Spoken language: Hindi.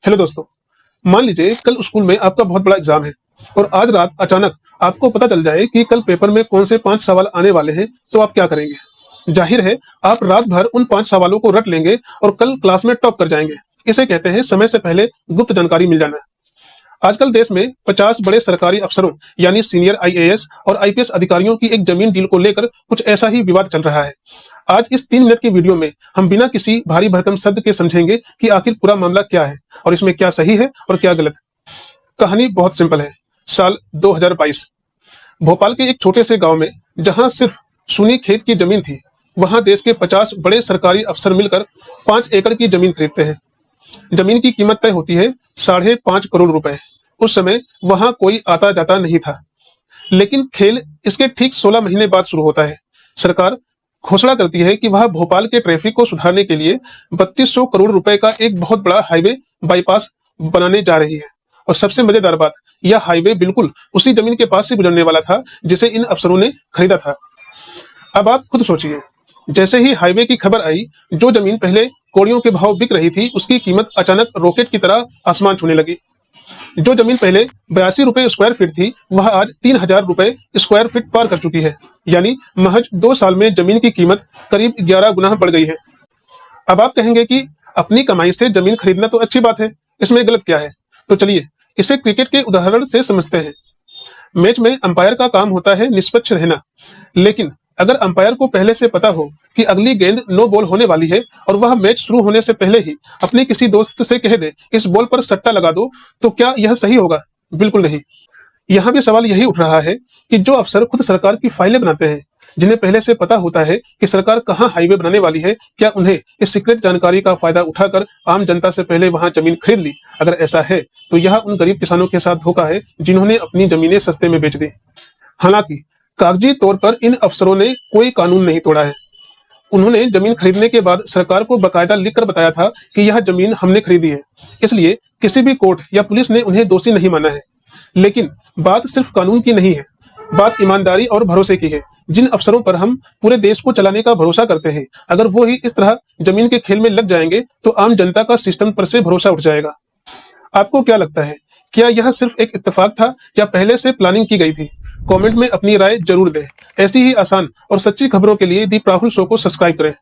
हेलो दोस्तों। मान लीजिए कल स्कूल में आपका बहुत बड़ा एग्जाम है और आज रात अचानक आपको पता चल जाए कि कल पेपर में कौन से 5 सवाल आने वाले हैं, तो आप क्या करेंगे? जाहिर है आप रात भर उन 5 सवालों को रट लेंगे और कल क्लास में टॉप कर जाएंगे। इसे कहते हैं समय से पहले गुप्त जानकारी मिल जाना। आजकल देश में 50 बड़े सरकारी अफसरों यानी सीनियर आईएएस और आईपीएस अधिकारियों की एक जमीन डील को लेकर कुछ ऐसा ही विवाद चल रहा है। आज इस 3 मिनट की वीडियो में हम बिना किसी भारी भरकम शब्द के समझेंगे कि आखिर पूरा मामला क्या है और इसमें क्या सही है और क्या गलत। कहानी बहुत सिंपल है। साल 2022 भोपाल के एक छोटे से गांव में जहां सिर्फ सुनी खेत की जमीन थी, वहां देश के 50 बड़े सरकारी अफसर मिलकर 5 एकड़ की जमीन खरीदते हैं। जमीन की कीमत तय होती है 5.5 करोड़ रुपए। उस समय वहां कोई आता जाता नहीं था, लेकिन खेल इसके ठीक 16 महीने बाद शुरू होता है। सरकार घोषणा करती है कि वह भोपाल के ट्रैफिक को सुधारने के लिए 3200 करोड़ रुपए का एक बहुत बड़ा हाईवे बाईपास बनाने जा रही है। और सबसे मजेदार बात, यह हाईवे बिल्कुल उसी जमीन के पास से गुजरने वाला था जिसे इन अफसरों ने खरीदा था। अब आप खुद सोचिए, जैसे ही हाईवे की खबर आई, जो जमीन पहले कौड़ियों के भाव बिक रही थी, उसकी कीमत अचानक रॉकेट की तरह आसमान छूने लगी। जो जमीन पहले 82 रुपए स्क्वायर फीट थी, वह आज 3000 रुपए स्क्वायर फीट पार कर चुकी है। यानी महज 2 साल में जमीन की कीमत करीब 11 गुना बढ़ गई है। अब आप कहेंगे कि अपनी कमाई से जमीन खरीदना तो अच्छी बात है, इसमें गलत क्या है? तो चलिए इसे क्रिकेट के उदाहरण से समझते हैं। मैच में अंपायर का काम होता है निष्पक्ष रहना, लेकिन अगर अंपायर को पहले से पता हो कि अगली गेंद नो बॉल होने वाली है और वह मैच शुरू होने से पहले ही अपने किसी दोस्त से कह दे इस बॉल पर सट्टा लगा दो, तो क्या यह सही होगा? बिल्कुल नहीं। यहाँ भी सवाल यही उठ रहा है कि जो अफसर खुद सरकार की फाइलें बनाते हैं, जिन्हें पहले से पता होता है कि सरकार कहाँ हाईवे बनाने वाली है, क्या उन्हें इस सीक्रेट जानकारी का फायदा उठाकर आम जनता से पहले वहां जमीन खरीद ली? अगर ऐसा है तो यह उन गरीब किसानों के साथ धोखा है जिन्होंने अपनी जमीनें सस्ते में बेच दी। हालांकि कागजी तौर पर इन अफसरों ने कोई कानून नहीं तोड़ा है। उन्होंने जमीन खरीदने के बाद सरकार को बकायदा लिखकर बताया था कि यह जमीन हमने खरीदी है, इसलिए किसी भी कोर्ट या पुलिस ने उन्हें दोषी नहीं माना है। लेकिन बात सिर्फ कानून की नहीं है, बात ईमानदारी और भरोसे की है। जिन अफसरों पर हम पूरे देश को चलाने का भरोसा करते हैं, अगर वो ही इस तरह जमीन के खेल में लग जाएंगे तो आम जनता का सिस्टम पर से भरोसा उठ जाएगा। आपको क्या लगता है, क्या यह सिर्फ एक इत्तेफाक था या पहले से प्लानिंग की गई थी? कमेंट में अपनी राय जरूर दें। ऐसी ही आसान और सच्ची खबरों के लिए दीप राहुल शो को सब्सक्राइब करें।